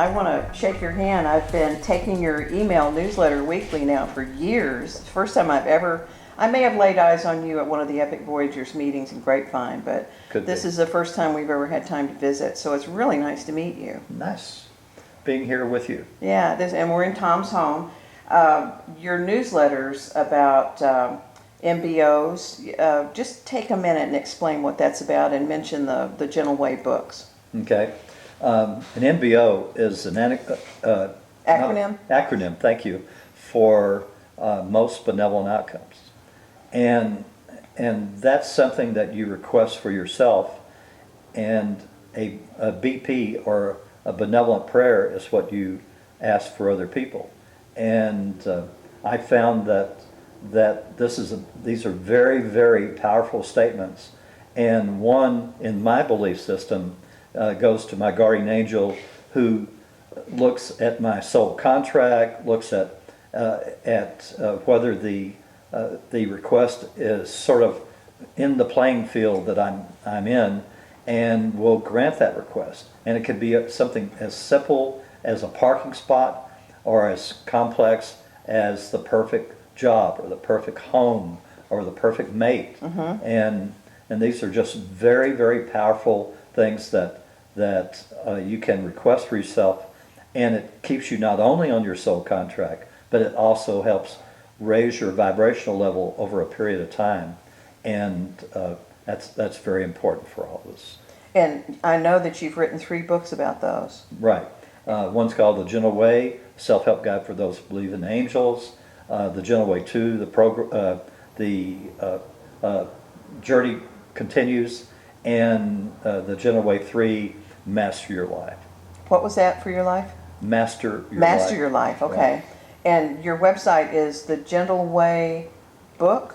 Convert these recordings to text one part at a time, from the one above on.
I want to shake your hand. I've been taking your email newsletter weekly now for years. It's the first time I may have laid eyes on you at one of the Epic Voyagers meetings in Grapevine, but this is the first time we've ever had time to visit, so it's really nice to meet you. Nice being here with you. Yeah, and we're in Tom's home. Your newsletters about MBOs, just take a minute and explain what that's about and mention the Gentle Way books. Okay. An MBO is an Acronym? Acronym, thank you, for most benevolent outcomes. And that's something that you request for yourself, and a BP or a benevolent prayer is what you ask for other people. And I found that these are very, very powerful statements. And one in my belief system goes to my guardian angel, who looks at my soul contract, looks at whether the request is sort of in the playing field that I'm in, and will grant that request. And it could be something as simple as a parking spot, or as complex as the perfect job, or the perfect home, or the perfect mate. Mm-hmm. And these are just very, very powerful things that you can request for yourself, and it keeps you not only on your soul contract, but it also helps raise your vibrational level over a period of time, and that's very important for all of us. And I know that you've written 3 books about those. Right. One's called The Gentle Way, Self-Help Guide for Those Who Believe in Angels. The Gentle Way 2, the Journey Continues, and the Gentle Way 3, Master Your Life. What was that for your life? Master Your Life. Master Your Life, okay. Right. And your website is The Gentle Way Book?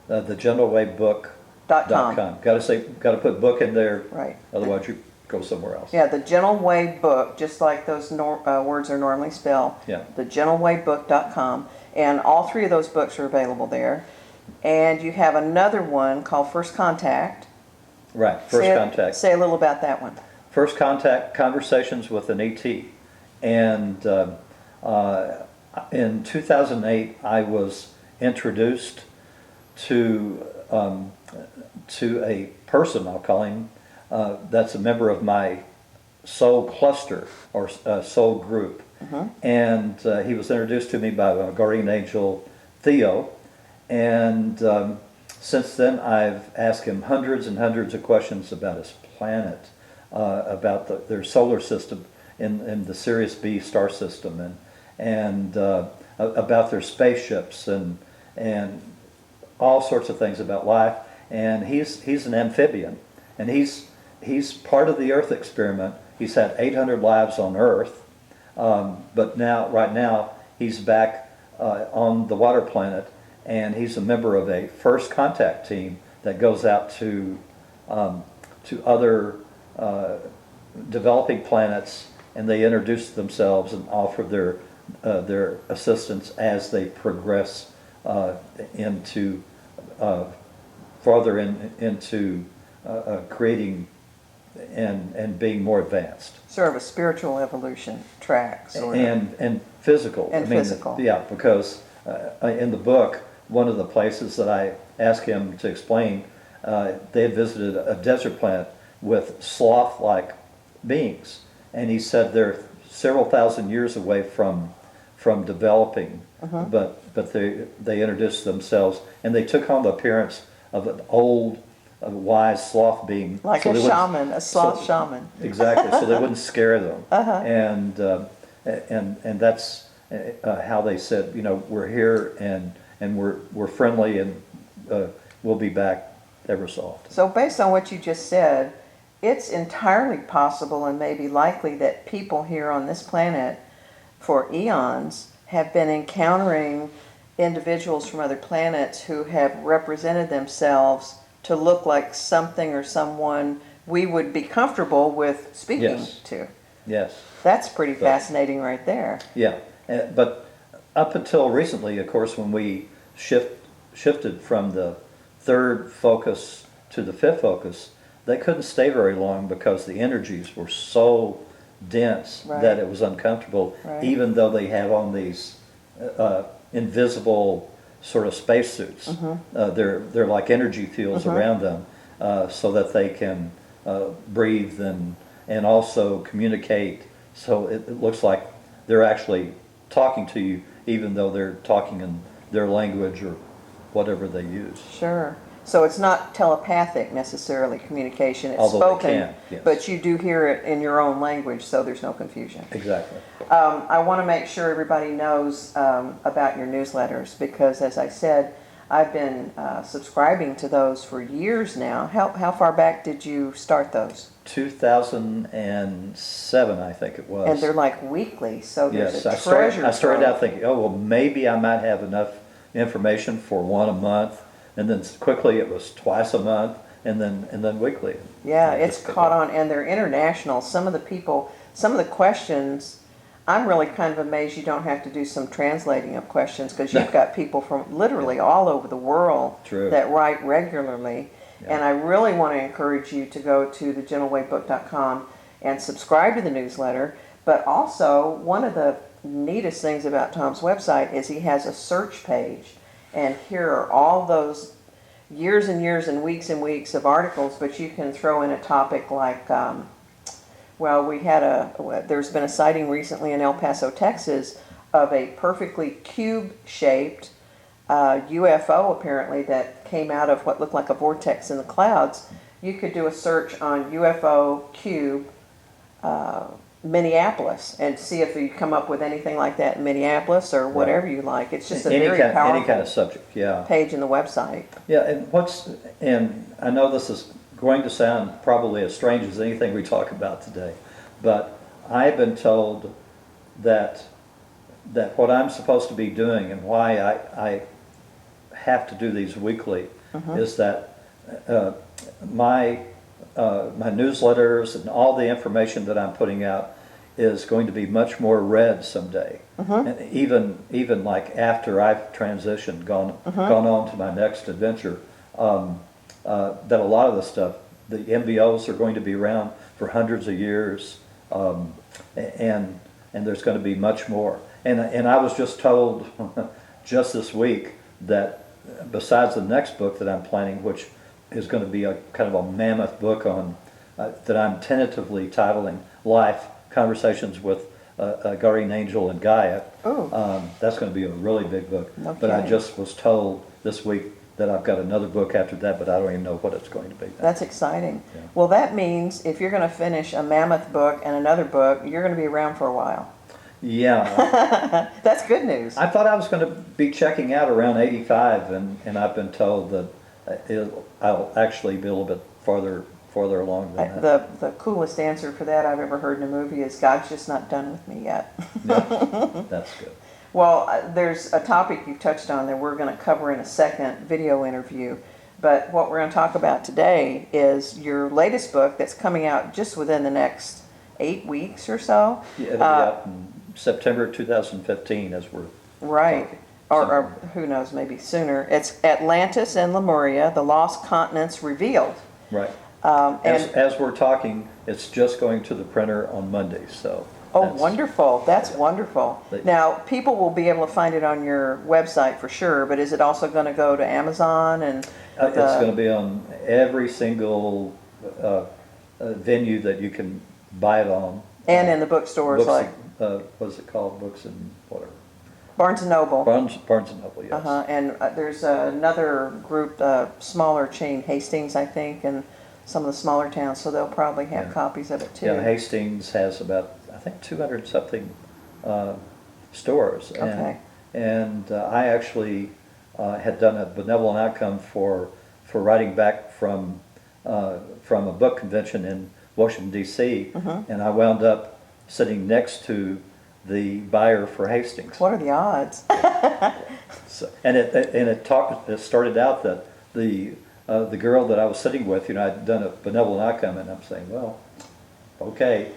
TheGentleWayBook.com. Got to put book in there, right? Otherwise you go somewhere else. Yeah, The Gentle Way Book, just like those words are normally spelled. Yeah. TheGentleWayBook.com, and all 3 of those books are available there. And you have another one called First Contact. Right, First Contact. Say a little about that one. First Contact: Conversations with an ET. And in 2008, I was introduced to a person, I'll call him, that's a member of my soul cluster, or soul group. Mm-hmm. And he was introduced to me by my guardian angel, Theo. And since then, I've asked him hundreds and hundreds of questions about his planet, about their solar system in the Sirius B star system, and about their spaceships, and all sorts of things about life. And he's an amphibian, and he's part of the Earth experiment. He's had 800 lives on Earth, but right now he's back on the water planet, and he's a member of a First Contact team that goes out to other developing planets, and they introduce themselves and offer their assistance as they progress into farther into creating and being more advanced. Sort of a spiritual evolution track, sort of. And physical. And physical. Yeah, because in the book, one of the places that I asked him to explain, they had visited a desert planet with sloth-like beings, and he said they're several thousand years away from developing, but they introduced themselves, and they took on the appearance of an old, wise sloth being, like a shaman, a sloth shaman. Exactly, so they wouldn't scare them. And that's how they said, we're here, and we're friendly, and we'll be back ever so often. So based on what you just said, it's entirely possible and maybe likely that people here on this planet for eons have been encountering individuals from other planets who have represented themselves to look like something or someone we would be comfortable with speaking to. Yes. That's pretty fascinating right there. Yeah, but up until recently, of course, when we shifted from the 3rd focus to the 5th focus, they couldn't stay very long because the energies were so dense Right. that it was uncomfortable, Right. even though they have on these invisible sort of spacesuits. They're like energy fields around them, so that they can breathe and also communicate. So it looks like they're actually talking to you, even though they're talking in their language or whatever they use. Sure. So it's not telepathic necessarily communication, it's Although they spoken, can, yes. but you do hear it in your own language, so there's no confusion. Exactly. I want to make sure everybody knows about your newsletters because, as I said, I've been subscribing to those for years now. How far back did you start those? 2007, I think it was. And they're like weekly, so there's Yes, a treasure I started trove. out thinking, oh, well, maybe I might have enough information for one a month, and then quickly it was twice a month, and then weekly. Yeah, And it's just caught on, and they're international. Some of the questions, I'm really kind of amazed you don't have to do some translating of questions because you've got people from literally all over the world True. that write regularly. Yeah. And I really want to encourage you to go to thegentlewaybook.com and subscribe to the newsletter. But also, one of the neatest things about Tom's website is he has a search page. And here are all those years and years and weeks of articles, but you can throw in a topic like, there's been a sighting recently in El Paso, Texas, of a perfectly cube-shaped UFO, apparently, that came out of what looked like a vortex in the clouds. You could do a search on UFO cube Minneapolis and see if you come up with anything like that in Minneapolis or whatever you like. It's just a very powerful any kind of subject, yeah. page in the website. Yeah, and I know this is going to sound probably as strange as anything we talk about today, but I've been told that what I'm supposed to be doing and why I have to do these weekly is that my newsletters and all the information that I'm putting out is going to be much more read someday. And even like after I've transitioned, gone on to my next adventure, that a lot of the stuff, the MBOs are going to be around for hundreds of years, and there's going to be much more. And I was just told just this week that besides the next book that I'm planning, which is going to be a kind of a mammoth book on that I'm tentatively titling "Life: Conversations with a Guardian Angel and Gaia." That's going to be a really big book. No but I kidding. just was told this week that I've got another book after that, but I don't even know what it's going to be. That's exciting. Yeah. Well, that means if you're going to finish a mammoth book and another book, you're going to be around for a while. Yeah. That's good news. I thought I was going to be checking out around 85, and I've been told that I'll actually be a little bit farther along than that. The coolest answer for that I've ever heard in a movie is God's just not done with me yet. Yeah, that's good. Well, there's a topic you touched on that we're going to cover in a second video interview. But what we're going to talk about today is your latest book that's coming out just within the next 8 weeks or so. Yeah, it'll be out in September 2015 as we're Right. talking. Or who knows, maybe sooner. It's Atlantis and Lemuria, the Lost Continents Revealed. Right. And As we're talking, it's just going to the printer on Monday, so. oh, that's- wonderful. That's wonderful. They- Now, people will be able to find it on your website for sure, but is it also going to go to Amazon and It's going to be on every single venue that you can buy it on. and in the bookstores Books, like what is it called? Books and whatever. Barnes and Noble? Barnes and Noble, yes. And there's another group, smaller chain, Hastings, I think, and some of the smaller towns, so they'll probably have Yeah. copies of it too. Yeah, Hastings has about, I think, 200 something stores. Okay. And I actually had done a benevolent outcome for writing back from a book convention in Washington, D.C., and I wound up sitting next to the buyer for Hastings. What are the odds? So, and it started out that the girl that I was sitting with, I'd done a benevolent outcome, and I'm saying, well, okay,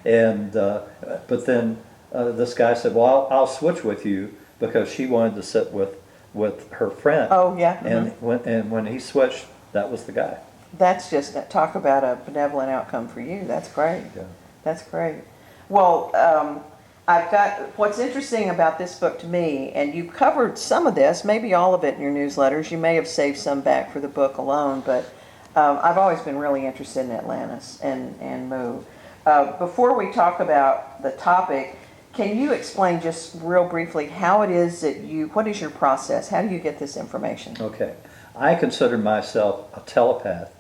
and but then this guy said, well, I'll switch with you because she wanted to sit with her friend. Oh, yeah. And when he switched, that was the guy. That's just, talk about a benevolent outcome for you. That's great. Yeah. That's great. Well, I've got, what's interesting about this book to me, and you covered some of this, maybe all of it in your newsletters. You may have saved some back for the book alone, but I've always been really interested in Atlantis and Mu. Before we talk about the topic, can you explain just real briefly how it is that what is your process? How do you get this information? Okay. I consider myself a telepath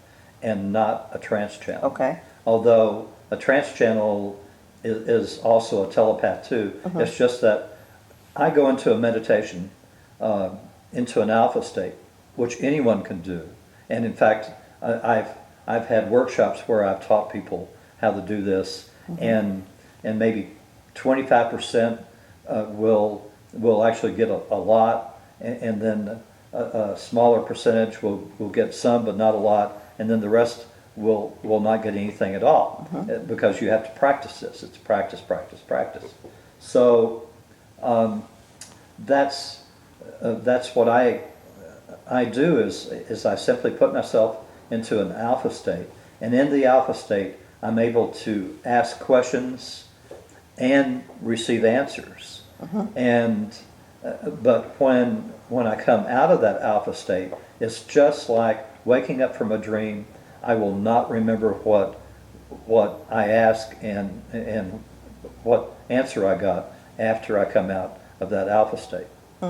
and not a trance channel. Okay. Although a trance channel is also a telepath too. Mm-hmm. It's just that I go into a meditation, into an alpha state, which anyone can do. And in fact, I've had workshops where I've taught people how to do this, and maybe 25% will actually get a lot, and then a smaller percentage will get some but not a lot, and then the rest will not get anything at all, because you have to practice this. It's practice, practice, practice. So that's what I do is I simply put myself into an alpha state, and in the alpha state I'm able to ask questions and receive answers. And but when I come out of that alpha state, it's just like waking up from a dream. I will not remember what I asked and what answer I got after I come out of that alpha state.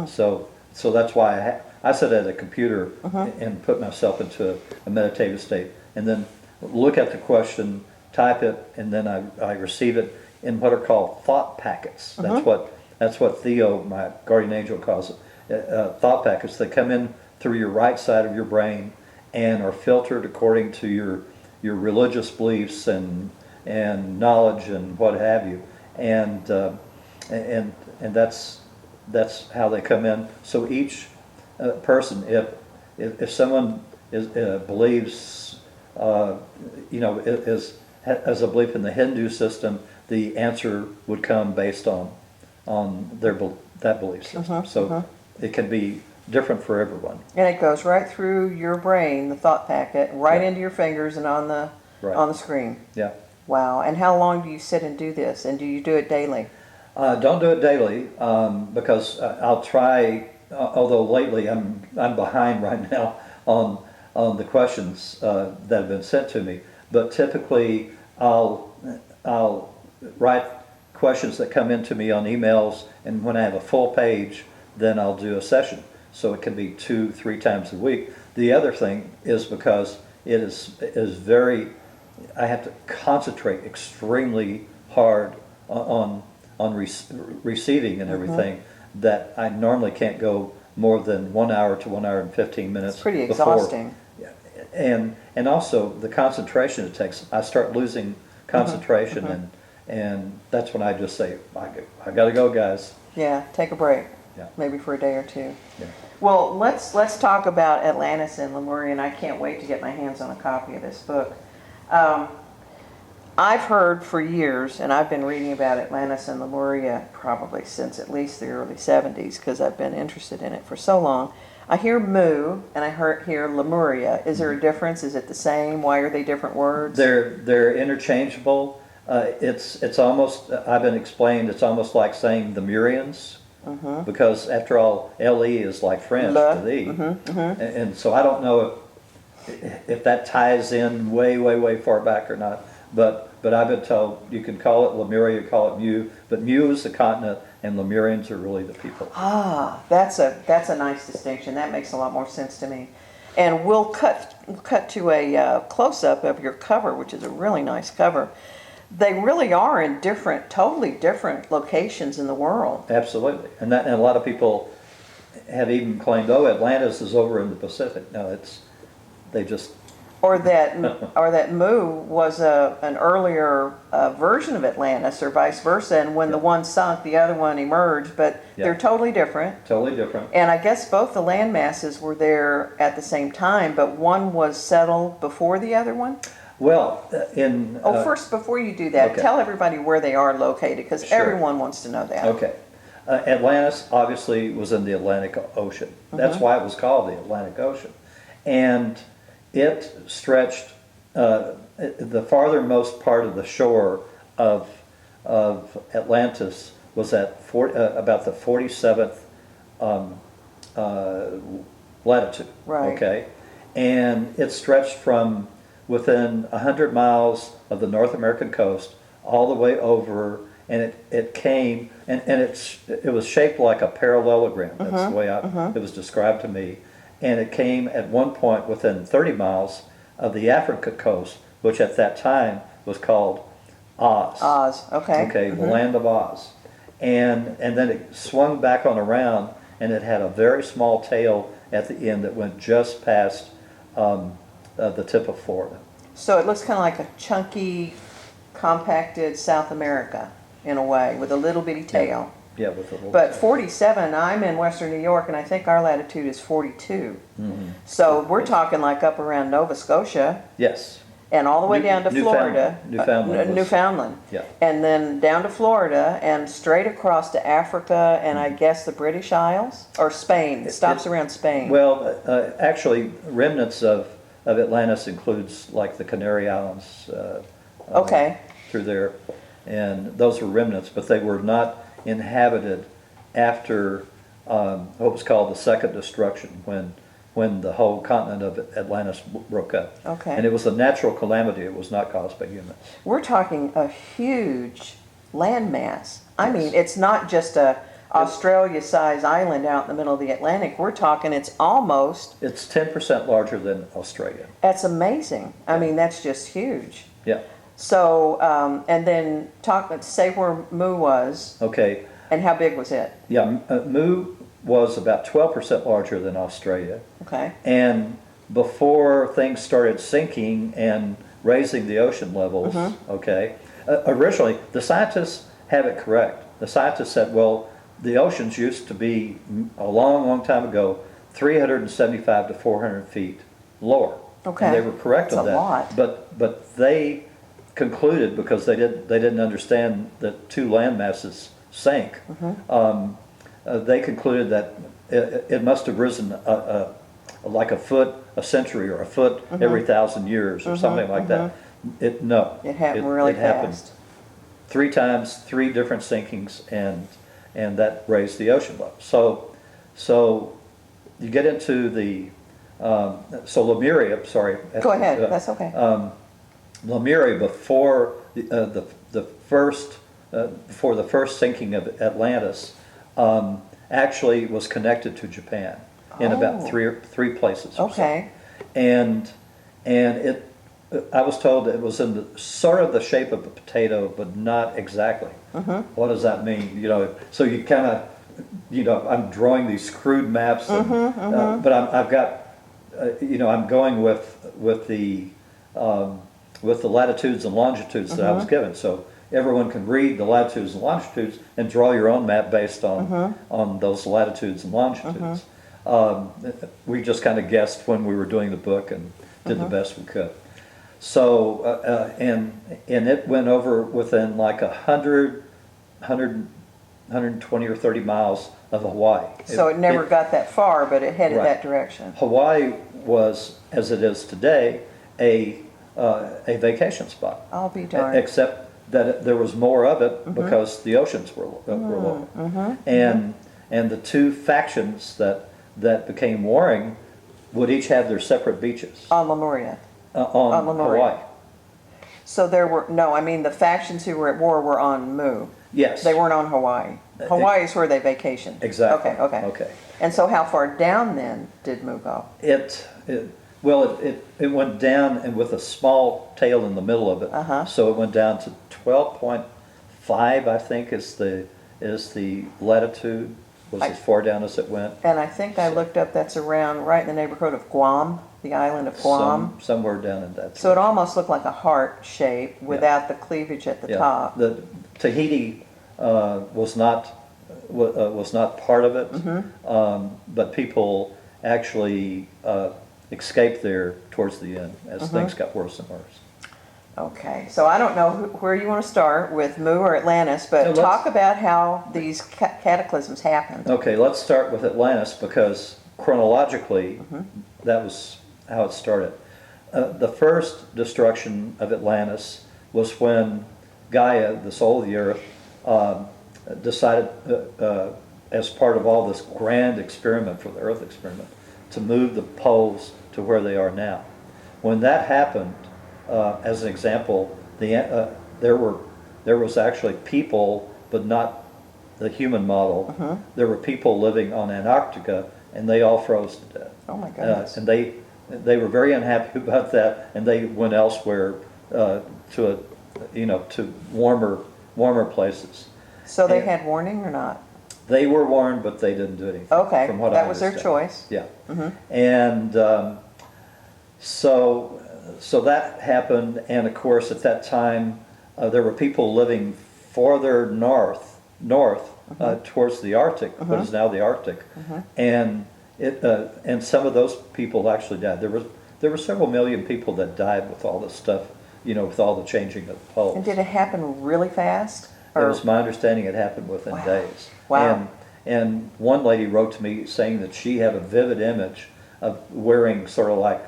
So that's why I sit at a computer and put myself into a meditative state, and then look at the question, type it, and then I receive it in what are called thought packets. That's what Theo, my guardian angel, calls it. Thought packets. They come in through your right side of your brain and are filtered according to your religious beliefs and knowledge and what have you. And that's how they come in. So each person, if someone believes, has a belief in the Hindu system, the answer would come based on that belief system. So it can be different for everyone. And it goes right through your brain, the thought packet, right into your fingers and on the screen. Yeah. Wow. And how long do you sit and do this? And do you do it daily? Don't do it daily because I'll try. Although lately I'm behind right now on the questions that have been sent to me. But typically I'll write questions that come into me on emails, and when I have a full page, then I'll do a session. So it can be 2-3 times a week. The other thing is because it is very, I have to concentrate extremely hard on receiving and everything, that I normally can't go more than 1 hour to 1 hour and 15 minutes. It's pretty exhausting. And also the concentration it takes. I start losing concentration, and that's when I just say, I gotta go, guys. Yeah, take a break. Yeah. Maybe for a day or two. Yeah. Well, let's talk about Atlantis and Lemuria, and I can't wait to get my hands on a copy of this book. I've heard for years, and I've been reading about Atlantis and Lemuria probably since at least the early 70s, because I've been interested in it for so long. I hear Mu, and I hear Lemuria. Is there a difference? Is it the same? Why are they different words? They're interchangeable. It's almost, I've been explained, it's almost like saying the Murians, because after all, LE is like French to thee. And so I don't know if that ties in way far back or not, but I've been told you can call it Lemuria, call it Mu, but Mu is the continent and Lemurians are really the people. Ah, that's a nice distinction. That makes a lot more sense to me. And we'll cut to a close-up of your cover, which is a really nice cover. They really are in totally different locations in the world. Absolutely, and a lot of people have even claimed, oh, Atlantis is over in the Pacific. No, they just. Or that Mu was an earlier version of Atlantis, or vice versa, and when the one sunk, the other one emerged, but they're totally different. Totally different. And I guess both the land masses were there at the same time, but one was settled before the other one? Well, first, before you do that, tell everybody where they are located, because everyone wants to know that. Okay. Atlantis obviously was in the Atlantic Ocean. That's why it was called the Atlantic Ocean. And it stretched the farthermost part of the shore of Atlantis was at about the 47th latitude. Right. Okay, and it stretched from within 100 miles of the North American coast all the way over, and it came, and it was shaped like a parallelogram. That's the way it was described to me. And it came at one point within 30 miles of the Africa coast, which at that time was called Oz. Oz, okay. Okay, the land of Oz. And then it swung back on around, and it had a very small tail at the end that went just past the tip of Florida. So it looks kind of like a chunky, compacted South America in a way, with a little bitty tail. Yeah, with a little. But 47, I'm in Western New York, and I think our latitude is 42. So we're talking like up around Nova Scotia. Yes. And all the way down to Florida. Newfoundland. Yeah. And then down to Florida and straight across to Africa and I guess the British Isles or Spain. It stops around Spain. Well, actually, remnants of Atlantis includes like the Canary Islands. Okay. Through there, and those were remnants, but they were not inhabited after what was called the Second Destruction, when the whole continent of Atlantis broke up. Okay. And it was a natural calamity. It was not caused by humans. We're talking a huge landmass. I mean, it's not just a Australia-sized island out in the middle of the Atlantic. We're talking it's 10% larger than Australia. That's amazing. I mean, that's just huge. Yeah. So, and then say where Mu was. Okay. And how big was it? Yeah, Mu was about 12% larger than Australia. Okay. And before things started sinking and raising the ocean levels, okay, originally the scientists have it correct. The scientists said, well, the oceans used to be a long, long time ago, 375 to 400 feet lower. Okay. And they were correct on that. That's a lot. But they concluded, because they didn't understand that two land masses sank, they concluded that it must have risen like a foot a century or a foot every 1,000 years or something like that. It happened really happened fast. 3 times, 3 different sinkings, and that raised the ocean level. So you get into the so Lemuria. Sorry. Go ahead. That's okay. Lemuria before the first sinking of Atlantis actually was connected to Japan in about three places. Okay. And it, I was told it was in the sort of the shape of a potato, but not exactly. What does that mean? So you kind of, I'm drawing these crude maps, but I've got, I'm going with the latitudes and longitudes that I was given. So everyone can read the latitudes and longitudes and draw your own map based on those latitudes and longitudes. We just kind of guessed when we were doing the book and did the best we could. So and it went over within like 120 or 30 miles of Hawaii. So it never got that far, but it headed that direction. Hawaii was, as it is today, a vacation spot. I'll be darned. Except that there was more of it because the oceans were lower. And the two factions that became warring would each have their separate beaches. On Lemuria. On Lemuria. Hawaii. So the factions who were at war were on Mu. Yes. They weren't on Hawaii. Hawaii is where they vacationed. Exactly. Okay. And so how far down then did Mu go? It went down and with a small tail in the middle of it. So it went down to 12.5, I think, is the latitude. Was as far down as it went. And I think I looked up, that's around right in the neighborhood of Guam, the island of Guam. Somewhere down in that. So it almost looked like a heart shape without the cleavage at the top. The Tahiti was not part of it, but people actually escaped there towards the end as things got worse and worse. Okay, so I don't know where you want to start with Mu or Atlantis, but talk about how these cataclysms happened. Okay, let's start with Atlantis because chronologically, that was how it started. The first destruction of Atlantis was when Gaia, the soul of the earth, decided, as part of all this grand experiment for the Earth experiment, to move the poles to where they are now. When that happened, as an example, there was actually people, but not the human model. There were people living on Antarctica, and they all froze to death. Oh my goodness. And they were very unhappy about that, and they went elsewhere to warmer places. So they had warning or not? They were warned, but they didn't do anything. Okay, from what that I was their understand. choice. Yeah, and so that happened, and of course at that time there were people living farther north towards the Arctic, what is now the Arctic, and and some of those people actually died. There were several million people that died with all this stuff, with all the changing of the poles. And did it happen really fast? It was my understanding it happened within days. Wow. And one lady wrote to me saying that she had a vivid image of wearing sort of like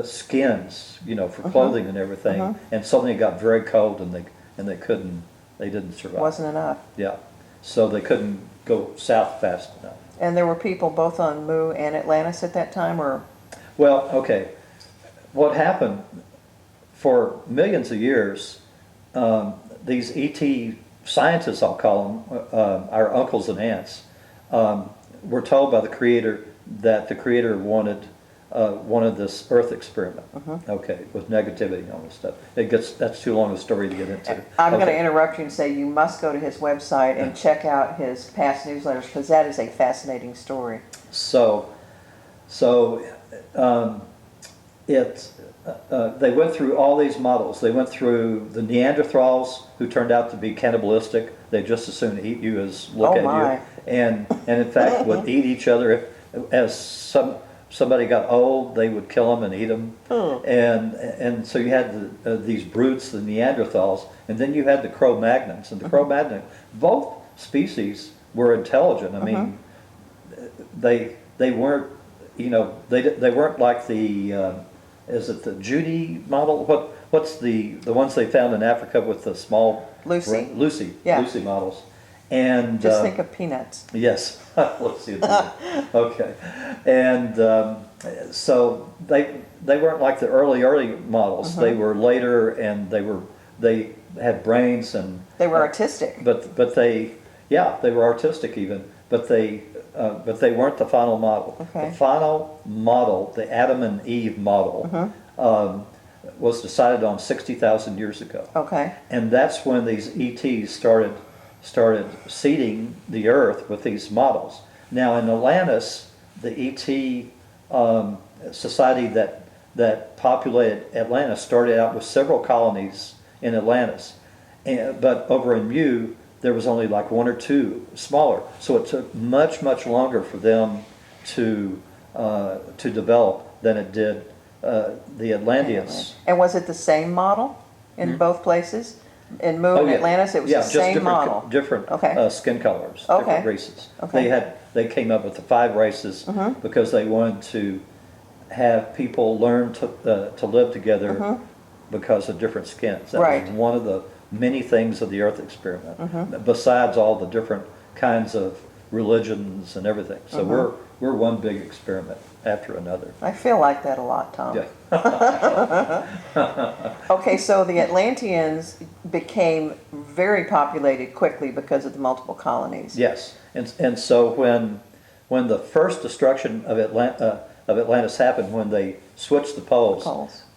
skins, for clothing and everything, and suddenly it got very cold and they didn't survive. Wasn't enough. Yeah. So they couldn't go south fast enough. And there were people both on Mu and Atlantis at that time, or? Well, okay. What happened for millions of years, these ET scientists, I'll call them, our uncles and aunts, were told by the Creator that the Creator wanted this Earth experiment. Okay, with negativity and all this stuff. That's too long a story to get into. I'm going to interrupt you and say you must go to his website and check out his past newsletters, because that is a fascinating story. They went through all these models. They went through the Neanderthals, who turned out to be cannibalistic. They just as soon eat you as look at you, and in fact would eat each other. As somebody got old, they would kill them and eat them. And so you had these brutes, the Neanderthals, and then you had the Cro-Magnons. And the Cro-Magnon, both species were intelligent. I mean, they weren't, they weren't like the is it the Judy model? What's the ones they found in Africa with the small Lucy. Lucy models? And just think of peanuts. Yes, let's see. Okay, and so they weren't like the early models. They were later, and they had brains, and they were artistic. But they were artistic even. But they weren't the final model. Okay. The final model, the Adam and Eve model, was decided on 60,000 years ago. Okay. And that's when these ETs started seeding the Earth with these models. Now in Atlantis, the ET society that populated Atlantis started out with several colonies in Atlantis, but over in Mu, there was only like one or two smaller. So it took much longer for them to develop than it did the Atlanteans. And was it the same model in both places? In Mu and Atlantis, it was the same model. Different skin colors, different races. Okay. They came up with the 5 races because they wanted to have people learn to live together because of different skins. That was one of the many things of the Earth experiment, besides all the different kinds of religions and everything. So we're one big experiment after another. I feel like that a lot, Tom. Yeah. Okay, so the Atlanteans became very populated quickly because of the multiple colonies. Yes, and so when the first destruction of Atlantis happened, when they switched the poles,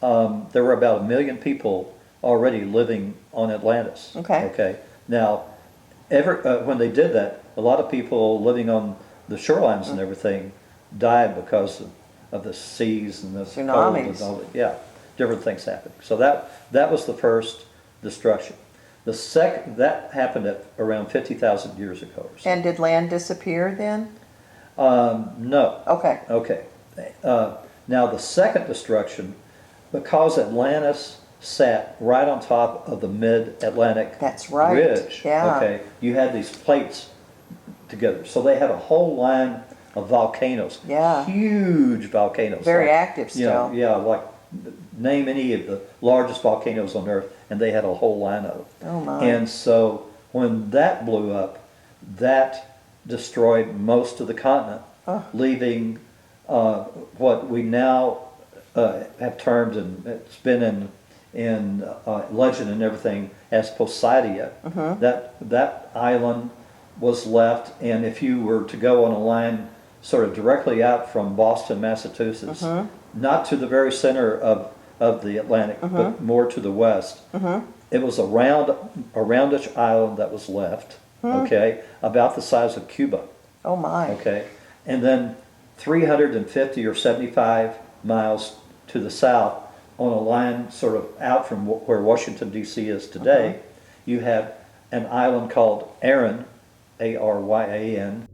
there were about 1 million people already living on Atlantis. Okay. Now, when they did that, a lot of people living on the shorelines and everything died because of the seas and the tsunamis. Cold and different things happened. So that was the first destruction. The second that happened at around 50,000 years ago. Or so. And did land disappear then? No. Okay. Okay. Now the second destruction, because Atlantis sat right on top of the mid-Atlantic ridge. Yeah. Okay, you had these plates together, so they had a whole line of volcanoes. Yeah. Huge volcanoes. Very active still. Yeah, like name any of the largest volcanoes on Earth, and they had a whole line of them. Oh my. And so when that blew up, that destroyed most of the continent, leaving what we now have termed, and it's been in legend and everything, as Poseidon. That island was left, and if you were to go on a line sort of directly out from Boston, Massachusetts, not to the very center of the Atlantic, but more to the west, it was a roundish island that was left, okay, about the size of Cuba. Oh my. Okay, and then 350 or 75 miles to the south, on a line sort of out from where Washington D.C. is today, you have an island called Aryan, Aryan,